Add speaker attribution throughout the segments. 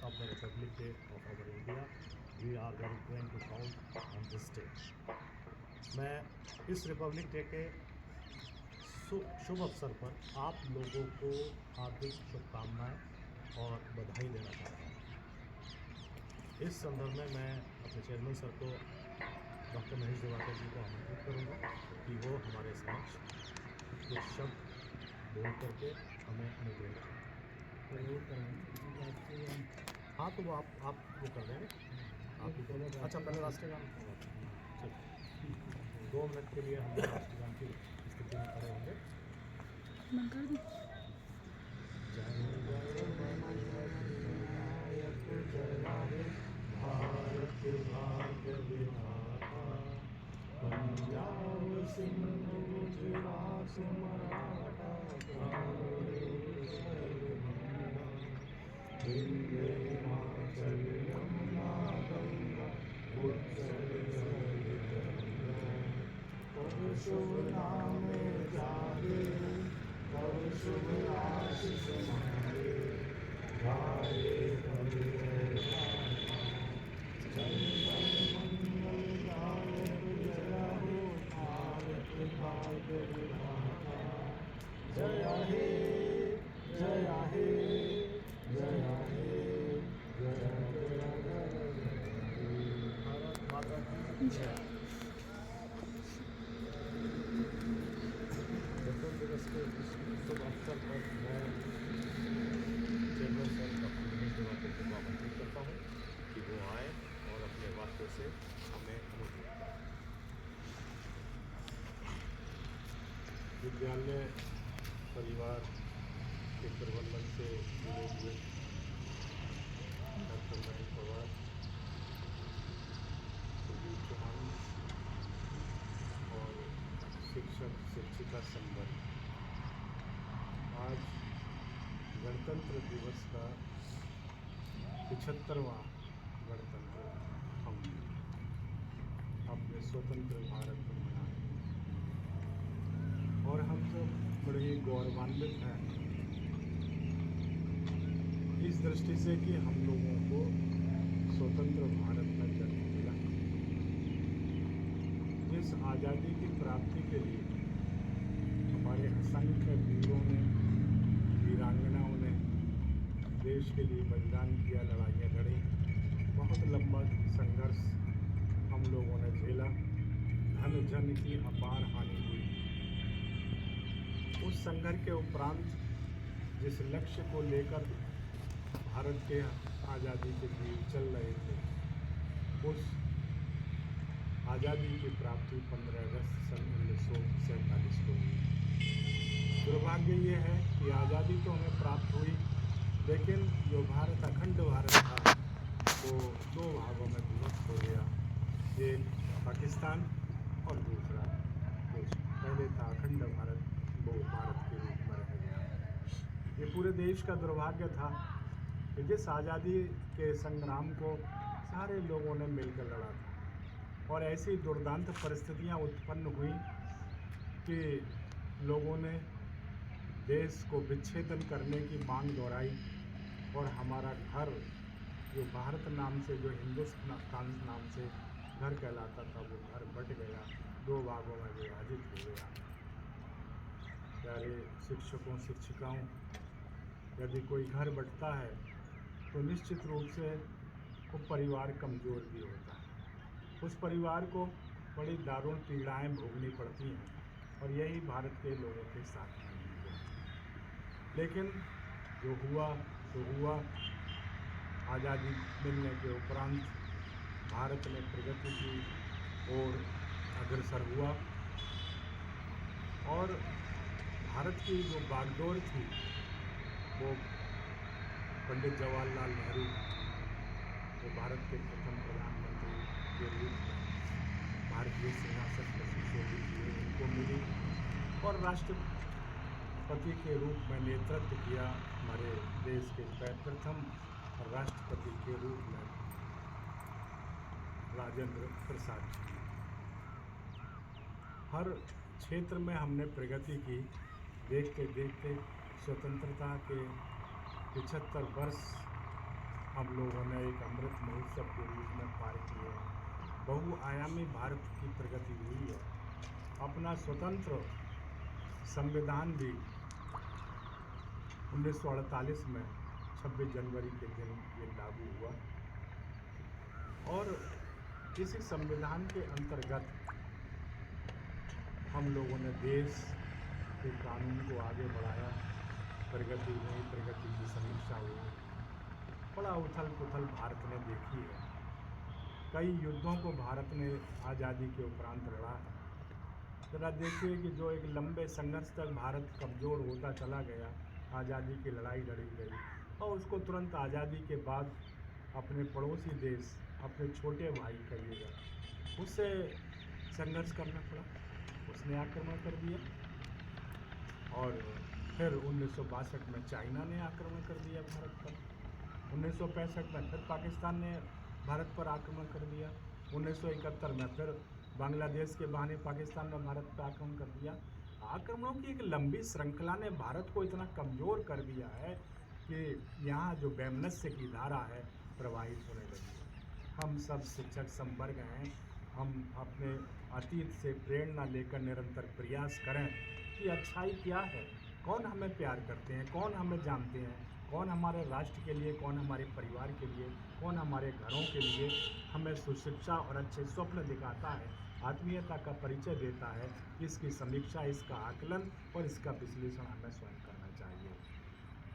Speaker 1: of the Republic Day of our India, we are very going to count on this day. मैं इस Republic day के शुभ अवसर पर आप लोगों को हार्दिक शुभकामनाएं और बधाई देना चाहता हूँ। इस संदर्भ में मैं अपने चेयरमैन सर को डॉक्टर महेश दिवाकर जी को आमंत्रित करूँगा कि वो हमारे समक्ष कुछ शब्द बोल करके हमें अनुग्रहित करें। हाँ तो वो आप वो कर देंगे आप ही कर। अच्छा पहले राष्ट्रीय गान ठीक 2 मिनट के लिए हम राष्ट्रीय गान की स्थिति में खड़े होंगे। भारत भाग्य विधाता पंजाब सिंध गुजरात मराठा विंध्य हिमाचल यमुना गंगा उत्कल जलधित तब शुभ नामे जागे तब शुभ आशीष मांगे गाए कवि जन गण मंगल गायक जय हो भारत भाग्य विधाता जय हे जय हे जय हे जय भारत माता की जय। गणतंत्र दिवस के इस शुभ अवसर पर मैं chairman sir doctor Mahesh Diwakar को आमंत्रित करता हूँ कि वो आए और अपने वाक्य से हमें अनुग्रहित करें। विद्यालय परिवार के प्रबंधन से जुड़े हुए डॉक्टर महेश पवार, सुदीप चौहान और शिक्षक शिक्षिका संवर्ग आज गणतंत्र दिवस का 75वां गणतंत्र हम अपने स्वतंत्र भारत में मनाए और हम सब बड़े ही गौरवान्वित हैं इस दृष्टि से कि हम लोगों को स्वतंत्र भारत में जन्म मिला। जिस आज़ादी की प्राप्ति के लिए हमारे असंख्य वीरों ने वीरांगनाओं ने देश के लिए बलिदान किया, लड़ाइयाँ लड़ी, बहुत लंबा संघर्ष हम लोगों ने झेला, धन जन की अपार हानि हुई। उस संघर्ष के उपरांत जिस लक्ष्य को लेकर भारत के आज़ादी के वीर चल रहे थे, उस आज़ादी की प्राप्ति 15 अगस्त सन 1947 को हुई। दुर्भाग्य ये है कि आज़ादी तो हमें प्राप्त हुई, लेकिन जो भारत अखंड भारत था वो 2 भागों में विभक्त हो गया। एक पाकिस्तान और दूसरा देश। पहले था अखंड भारत, वो भारत के रूप में रह गया। ये पूरे देश का दुर्भाग्य था कि जिस आज़ादी के संग्राम को सारे लोगों ने मिलकर लड़ा था और ऐसी दुर्दांत परिस्थितियां उत्पन्न हुई कि लोगों ने देश को विच्छेदन करने की मांग दोहराई और हमारा घर जो भारत नाम से, जो हिंदुस्तान नाम से घर कहलाता था, वो घर बट गया, 2 भागों में विभाजित हो गया। प्यारे शिक्षकों शिक्षिकाओं, यदि कोई घर बंटता है तो निश्चित रूप से वो परिवार कमज़ोर भी होता है। उस परिवार को बड़ी दारुण पीड़ाएं भोगनी पड़ती हैं और यही भारत के लोगों के साथ हुआ। लेकिन जो हुआ तो हुआ। आज़ादी मिलने के उपरांत भारत ने प्रगति की ओर अग्रसर हुआ और भारत की जो बागडोर थी वो पंडित जवाहरलाल नेहरू, वो भारत के प्रथम प्रधानमंत्री के रूप में भारतीय सिंहासन पर सुशोभित हुए, उनको मिली और राष्ट्रपति के रूप में नेतृत्व किया हमारे देश के प्रथम राष्ट्रपति के रूप में राजेंद्र प्रसाद जी। हर क्षेत्र में हमने प्रगति की। देखते देखते स्वतंत्रता के 75 वर्ष हम लोगों ने एक अमृत महोत्सव के रूप में पार किए हैं। बहुआयामी भारत की प्रगति हुई है। अपना स्वतंत्र संविधान भी 1948 में 26 जनवरी के दिन ये लागू हुआ और इसी संविधान के अंतर्गत हम लोगों ने देश के कानून को आगे बढ़ाया। प्रगति हुई, प्रगति की समीक्षा हुई। बड़ा उथल पुथल भारत ने देखी है। कई युद्धों को भारत ने आज़ादी के उपरांत लड़ा है। जरा देखिए कि जो एक लंबे संघर्ष तक भारत कमज़ोर होता चला गया, आज़ादी की लड़ाई लड़ी गई और उसको तुरंत आज़ादी के बाद अपने पड़ोसी देश, अपने छोटे भाई कहिएगा, उससे संघर्ष करना पड़ा। उसने आक्रमण कर दिया और फिर 1962 में चाइना ने आक्रमण कर दिया भारत पर। 1965 में फिर पाकिस्तान ने भारत पर आक्रमण कर दिया। 1971 में फिर बांग्लादेश के बहाने पाकिस्तान ने भारत पर आक्रमण कर दिया। आक्रमणों की एक लंबी श्रृंखला ने भारत को इतना कमज़ोर कर दिया है कि यहाँ जो वैमनस्य की धारा है प्रवाहित होने लगी है। हम सब शिक्षक संवर्ग हैं, हम अपने अतीत से प्रेरणा लेकर निरंतर प्रयास करें कि अच्छाई क्या है, कौन हमें प्यार करते हैं, कौन हमें जानते हैं, कौन हमारे राष्ट्र के लिए, कौन हमारे परिवार के लिए, कौन हमारे घरों के लिए हमें सुशिक्षा और अच्छे स्वप्न दिखाता है, आत्मीयता का परिचय देता है। इसकी समीक्षा, इसका आकलन और इसका विश्लेषण हमें स्वयं करना चाहिए।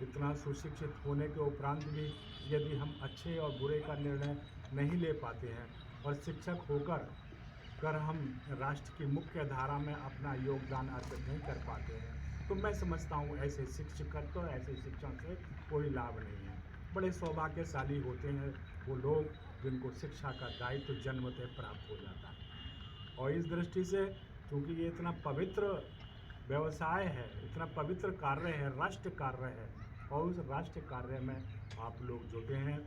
Speaker 1: इतना सुशिक्षित होने के उपरांत भी यदि हम अच्छे और बुरे का निर्णय नहीं ले पाते हैं और शिक्षक होकर हम राष्ट्र की मुख्य धारा में अपना योगदान अर्पित नहीं कर पाते हैं, तो मैं समझता हूँ ऐसे शिक्षकत्व, ऐसे शिक्षण से कोई लाभ नहीं है। बड़े सौभाग्यशाली होते हैं वो लोग जिनको शिक्षा का दायित्व जन्मतः प्राप्त हो जाता है। और इस दृष्टि से क्योंकि ये इतना पवित्र व्यवसाय है, इतना पवित्र कार्य है, राष्ट्र कार्य है, और उस राष्ट्र कार्य में आप लोग जुटे हैं,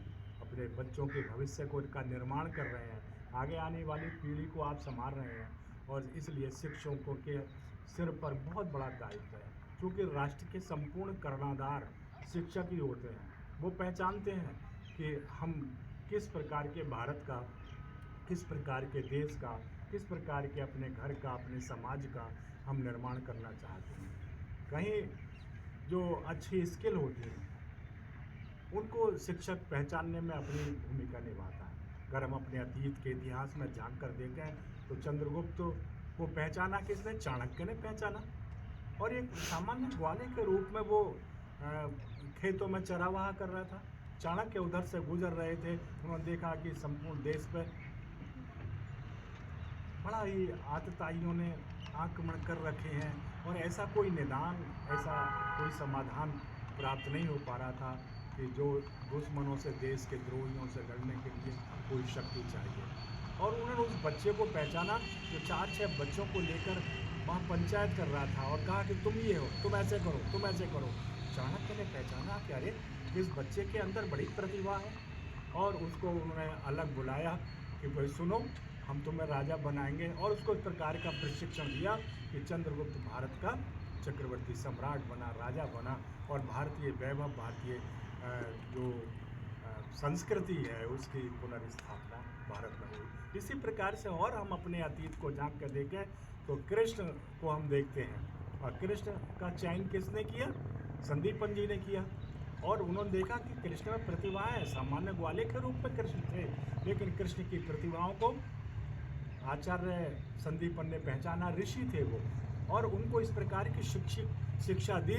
Speaker 1: अपने बच्चों के भविष्य को इनका निर्माण कर रहे हैं, आगे आने वाली पीढ़ी को आप संभाल रहे हैं। और इसलिए शिक्षकों के सिर पर बहुत बड़ा दायित्व है, क्योंकि राष्ट्र के संपूर्ण कर्णधार शिक्षक ही होते हैं। वो पहचानते हैं कि हम किस प्रकार के भारत का, किस प्रकार के देश का, किस प्रकार के अपने घर का, अपने समाज का हम निर्माण करना चाहते हैं। कहीं जो अच्छी स्किल होती है उनको शिक्षक पहचानने में अपनी भूमिका निभाता है। अगर हम अपने अतीत के इतिहास में झांक कर देखें तो चंद्रगुप्त को पहचाना किसने? चाणक्य ने पहचाना। और एक सामान्य ग्वाले के रूप में वो खेतों में चरावाह कर रहा था। चाणक्य उधर से गुजर रहे थे, उन्होंने देखा कि संपूर्ण देश पे बड़ा ही आतताइयों ने आक्रमण कर रखे हैं और ऐसा कोई निदान, ऐसा कोई समाधान प्राप्त नहीं हो पा रहा था कि जो दुश्मनों से, देश के द्रोहियों से लड़ने के लिए कोई शक्ति चाहिए। और उन्होंने उस बच्चे को पहचाना जो 4-6 बच्चों को लेकर वहाँ पंचायत कर रहा था और कहा कि तुम ये हो, तुम ऐसे करो, तुम ऐसे करो। चाणक्य ने पहचाना कि अरे इस बच्चे के अंदर बड़ी प्रतिभा है और उसको उन्होंने अलग बुलाया कि भाई सुनो, हम तुम्हें राजा बनाएंगे। और उसको इस प्रकार का प्रशिक्षण दिया कि चंद्रगुप्त भारत का चक्रवर्ती सम्राट बना, राजा बना और भारतीय वैभव, भारतीय जो संस्कृति है उसकी पुनर्स्थापना भारत में हुई। इसी प्रकार से और हम अपने अतीत को झांक कर देखें तो कृष्ण को हम देखते हैं, और कृष्ण का चयन किसने किया? संदीपन जी ने किया। और उन्होंने देखा कि कृष्ण में प्रतिभाएं हैं। सामान्य ग्वाले के रूप में कृष्ण थे, लेकिन कृष्ण की प्रतिभाओं को आचार्य संदीपन ने पहचाना। ऋषि थे वो, और उनको इस प्रकार की शिक्षा दी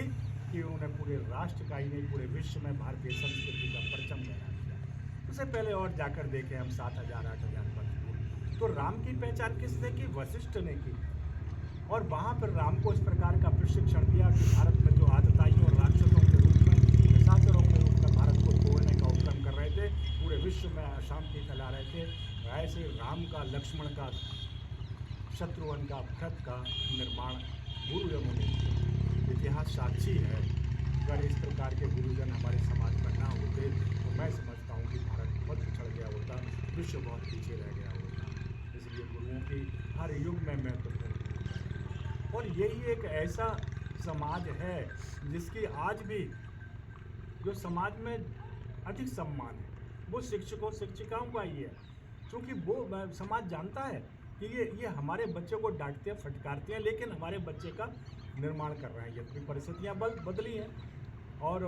Speaker 1: कि उन्होंने पूरे राष्ट्र का ही नहीं, पूरे विश्व में भारतीय संस्कृति का परचम लहरा दिया। उससे पहले और जाकर देखें हम 7,000-8,000 वर्ष पूर्व, तो राम की पहचान किसने की? वशिष्ठ ने की। और वहाँ पर राम को इस प्रकार का प्रशिक्षण दिया कि भारत में जो आतताइयों, राक्षसों के रूप में, शासकों के रूप में भारत को तोड़ने का उपक्रम कर रहे थे, पूरे विश्व में अशांति फैला रहे थे, ऐसे राम का, लक्ष्मण का, शत्रुघ्न का, भरत का निर्माण गुरुजनों ने किया। इतिहास साक्षी है। अगर इस प्रकार के गुरुजन हमारे समाज में ना होते तो मैं समझता हूँ कि भारत बहुत पिछड़ गया होता, विश्व बहुत पीछे रह गया होता। इसलिए गुरुओं की हर युग में महत्वपूर्ण भूमिका है। और यही एक ऐसा समाज है जिसकी आज भी जो समाज में अधिक सम्मान है, वो शिक्षकों शिक्षिकाओं का ही है, क्योंकि वो समाज जानता है कि ये हमारे बच्चे को डांटते हैं, फटकारते हैं, लेकिन हमारे बच्चे का निर्माण कर रहे हैं। यद्यपि परिस्थितियाँ बदली हैं और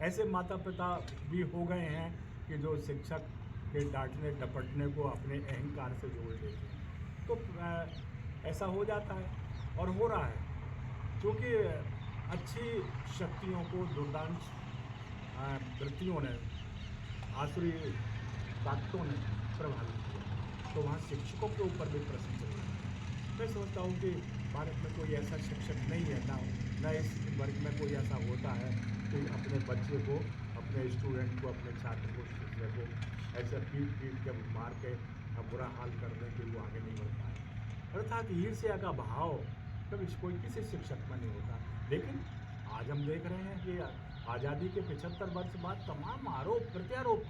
Speaker 1: ऐसे माता पिता भी हो गए हैं कि जो शिक्षक के डांटने डपटने को अपने अहंकार से जोड़ लेते हैं। तो ऐसा हो जाता है और हो रहा है, क्योंकि अच्छी शक्तियों को दुर्दांश वृत्तियों ने, आसुरी ताकतों ने प्रभावित किया, तो वहाँ शिक्षकों के ऊपर भी प्रश्न चल रहा है। मैं समझता हूँ कि भारत में कोई ऐसा शिक्षक नहीं है, ना इस वर्ग में कोई ऐसा होता है कि अपने बच्चे को, अपने स्टूडेंट को, अपने छात्र को, शिक्षक को ऐसे पीट के मार के बुरा हाल कर दें कि वो आगे नहीं बढ़ पाए। अर्थात ईर्ष्या का भाव कभी कोई किसी शिक्षक में नहीं होता। लेकिन आज हम देख रहे हैं कि आज़ादी के 75 वर्ष बाद तमाम आरोप प्रत्यारोप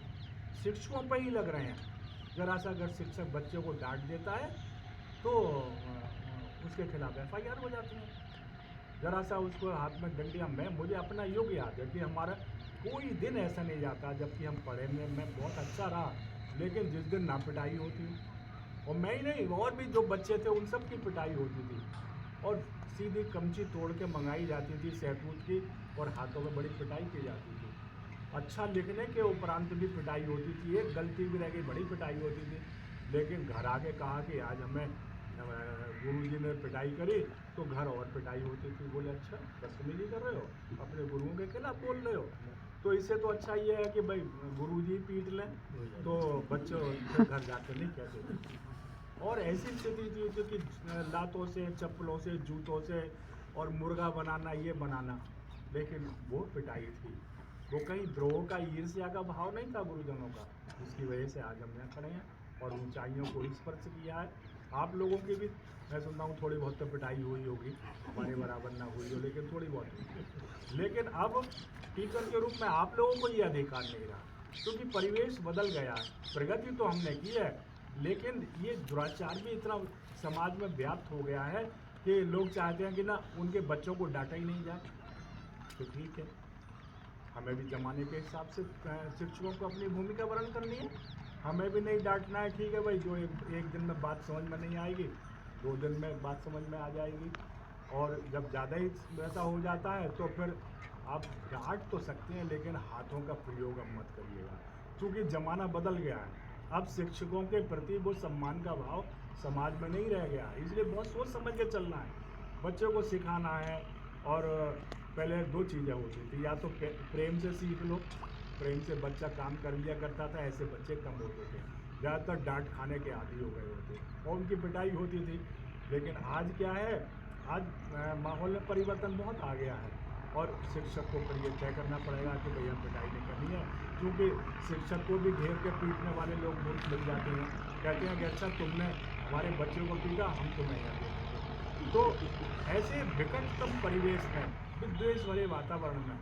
Speaker 1: शिक्षकों पर ही लग रहे हैं। जरा सा अगर शिक्षक बच्चे को डांट देता है तो उसके खिलाफ FIR हो जाती है। जरा सा उसको हाथ में डंडियाँ, मुझे अपना युग याद है कि हमारा कोई दिन ऐसा नहीं जाता जबकि हम पढ़े में मैं बहुत अच्छा रहा, लेकिन जिस दिन ना पिटाई होती, और मैं ही नहीं और भी जो बच्चे थे उन सब की पिटाई होती थी और सीधी कमची तोड़ के मंगाई जाती थी सहतूत की और हाथों में बड़ी पिटाई की जाती थी। अच्छा लिखने के उपरांत भी पिटाई होती थी, एक गलती भी रह गई बड़ी पिटाई होती थी। लेकिन घर आके कहा कि आज हमें गुरुजी ने पिटाई करी, तो घर और पिटाई होती थी। बोले अच्छा बदतमीजी कर रहे हो, अपने गुरुओं के खिलाफ बोल रहे हो, तो इससे तो अच्छा ये है कि भाई गुरुजी पीट लें तो बच्चों घर जाकर नहीं कहते थे। और ऐसी स्थिति थी कि लातों से, चप्पलों से, जूतों से और मुर्गा बनाना, ये बनाना, लेकिन वो पिटाई थी। वो कहीं द्रोह का, ईर्ष्या का भाव नहीं था गुरुजनों का, जिसकी वजह से आज हम यहाँ खड़े हैं और ऊंचाइयों को स्पर्श किया है। आप लोगों की भी मैं सुनता हूँ थोड़ी बहुत तो पिटाई हुई होगी, हमारे बराबर ना हुई हो, लेकिन थोड़ी बहुत हुई। लेकिन अब टीचर के रूप में आप लोगों को ये अधिकार नहीं रहा, क्योंकि परिवेश बदल गया है। प्रगति तो हमने की है, लेकिन ये दुराचार भी इतना समाज में व्याप्त हो गया है कि लोग चाहते हैं कि ना उनके बच्चों को डांटा ही नहीं जाए। तो ठीक है, हमें भी ज़माने के हिसाब से शिक्षकों को अपनी भूमिका वर्ण करनी है, हमें भी नहीं डांटना है। ठीक है भाई, जो एक दिन में बात समझ में नहीं आएगी, 2 दिन में बात समझ में आ जाएगी, और जब ज़्यादा ही वैसा हो जाता है तो फिर आप डांट तो सकते हैं, लेकिन हाथों का प्रयोग अब मत करिएगा, क्योंकि ज़माना बदल गया है। अब शिक्षकों के प्रति वो सम्मान का भाव समाज में नहीं रह गया, इसलिए बहुत सोच समझ के चलना है, बच्चों को सिखाना है। और पहले 2 चीज़ें होती थी, या तो प्रेम से सीख लो, प्रेम से बच्चा काम कर लिया करता था, ऐसे बच्चे कम होते थे। ज़्यादातर डांट खाने के आदी हो गए होते और उनकी पिटाई होती थी। लेकिन आज क्या है, आज माहौल में परिवर्तन बहुत आ गया है और शिक्षक को फिर ये तय करना पड़ेगा कि भैया पिटाई नहीं करनी है, क्योंकि शिक्षक को भी घेर के पीटने वाले लोग मूर्ख मिल जाते हैं। कहते हैं कि अच्छा तुमने हमारे बच्चों को पीटा, हम तुम्हें यहाँ देखेंगे। तो ऐसे विकटतम परिवेश में, विद्वेष भरे वातावरण में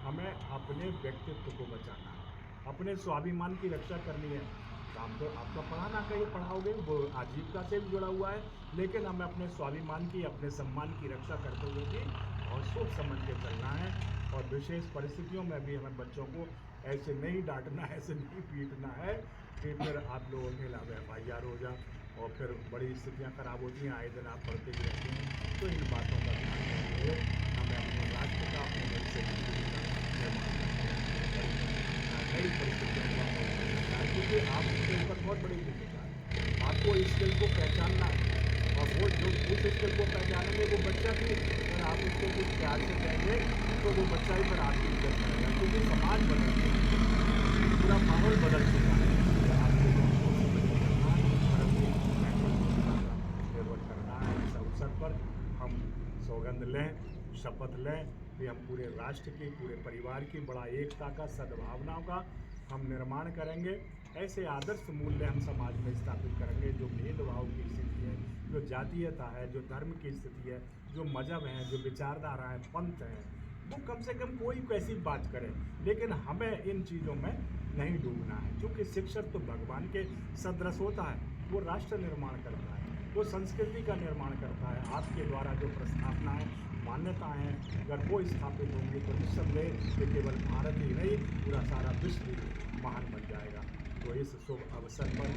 Speaker 1: हमें अपने व्यक्तित्व को बचाना है, अपने स्वाभिमान की रक्षा करनी है। काम तो आपका पढ़ाना कहीं पढ़ाओगे, वो आजीविका से भी जुड़ा हुआ है, लेकिन हमें अपने स्वाभिमान की, अपने सम्मान की रक्षा करते हुए भी और सोच समझ के चलना है। और विशेष परिस्थितियों में भी हमें बच्चों को ऐसे नहीं डांटना, ऐसे नहीं पीटना है कि फिर आप लोगों के खिलाफ FIR हो जाए और फिर बड़ी स्थितियाँ खराब होती हैं। आए दिन आप पढ़ते ही रहते हैं, तो इन बातों का ध्यान रखते हुए हमें अपने राष्ट्र का, अपने भविष्य की निर्माण नई परिस्थितियों का अवसर करना है, क्योंकि आपके ऊपर बहुत बड़ी भूमिका है। आपको इस स्किल को पहचानना है, और वो जो उस स्किल को पहचानेंगे वो बच्चा भी, अगर आप उसको कुछ प्यार से कहेंगे तो वो बच्चा ही फिर आपकी इज्जत करेगा, क्योंकि समाज बदल चुका है, पूरा माहौल बदल चुका है। आपको निर्भर करना है। इस अवसर पर हम सौगंध लें, शपथ लें कि हम पूरे राष्ट्र की, पूरे परिवार की बड़ा एकता का, सद्भावनाओं का हम निर्माण करेंगे। ऐसे आदर्श मूल्य हम समाज में स्थापित करेंगे, जो भेदभाव की स्थिति है, जो जातीयता है, जो धर्म की स्थिति है, जो मजहब है, जो विचारधारा है, पंथ है, वो कम से कम कोई कैसी बात करे, लेकिन हमें इन चीज़ों में नहीं डूबना है, क्योंकि शिक्षक तो भगवान के सदृश होता है। वो राष्ट्र निर्माण करता है, वो संस्कृति का निर्माण करता है। आपके द्वारा जो प्रस्थापना है, मान्यताएं हैं, अगर वो स्थापित होंगी तो निस्संदेह ये केवल भारत ही नहीं, पूरा सारा विश्व ही महान बन जाएगा। तो इस शुभ अवसर पर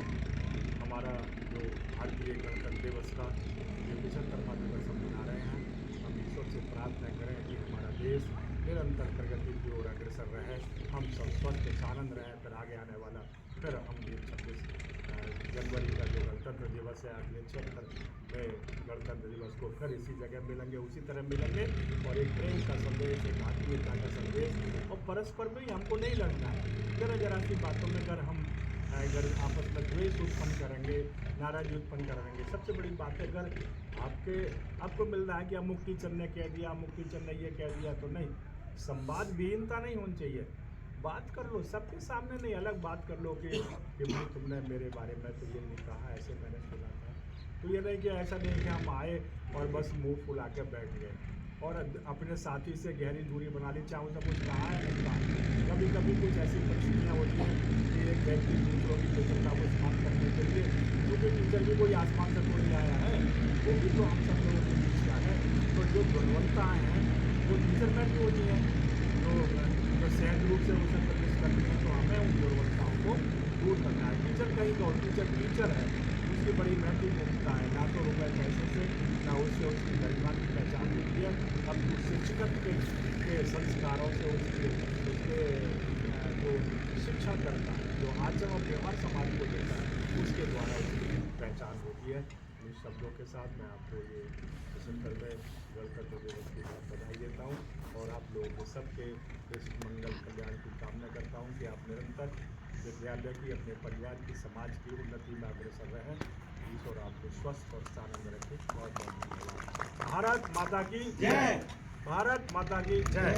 Speaker 1: हमारा जो भारतीय गणतंत्र दिवस का जो 75वां दिवस हम मना रहे हैं, हम ईश्वर से प्रार्थना करें कि हमारा देश निरंतर प्रगति की ओर अग्रसर रहे, हम सब स्वस्थ सानंद रहें। फिर आगे आने वाला फिर हम भी 26 जनवरी का जो गणतंत्र दिवस है, अगले 76 में गणतंत्र दिवस को फिर इसी जगह मिलेंगे, उसी तरह मिलेंगे और एक प्रेम का संदेश, एक आत्मीयता का संदेश, और परस्पर में हमको नहीं लड़ना है। जरा जरा सी बातों में अगर आपस में द्वेष उत्पन्न करेंगे, नाराजगी उत्पन्न करेंगे, सबसे बड़ी बात है अगर आपको मिल रहा है कि अमुक टीचर ने कह दिया, अमुक टीचर ने ये कह दिया, तो नहीं, संवाद विहीनता नहीं होनी चाहिए। बात कर लो सबके सामने, नहीं अलग बात कर लो कि भाई तुमने मेरे बारे में तो ये नहीं कहा, ऐसे मैंने सुना था। तो ये नहीं कि ऐसा नहीं कि हम आए और बस मुंह फुला के बैठ गए और अपने साथी से गहरी दूरी बना ली, चाहे उसने कुछ कहा है नहीं कहा। कभी कभी कुछ ऐसी परिस्थितियाँ होती हैं कि एक व्यक्ति दूसरों की मित्रता को समाप्त करने के लिए, क्योंकि टीचर भी कोई आसमान से थोड़ी आया है, वो भी तो हम सब लोगों के बीच का है। तो जो गुणवत्ताएँ हैं वो टीचर में भी होती हैं, तो सहज रूप से उसे प्रवेश करती हैं। तो हमें उन गुणवत्ताओं को दूर करना है। टीचर कहीं का टीचर है, उसकी बड़ी नैतिक भूमिका है, ना तो रुपये पैसे से, ना उससे उसकी गरिमा की पहचान होती है। अब शिक्षकत्व के संस्कारों से उसके जो शिक्षा करता है, जो आचरण और व्यवहार समाज को देता है, उसके द्वारा उसकी पहचान होती है। इन शब्दों के साथ मैं आपको ये 75वें गणतंत्र दिवस की बहुत बधाई देता हूँ और आप लोगों के सबके इस मंगल कल्याण की कामना करता हूँ कि आप निरंतर विद्यालय की, अपने परिवार की, समाज की उन्नति में अग्रसर रहें। ईश्वर आपको स्वस्थ और आनंद रखे। बहुत बहुत धन्यवाद। भारत माता की जय। भारत माता की जय।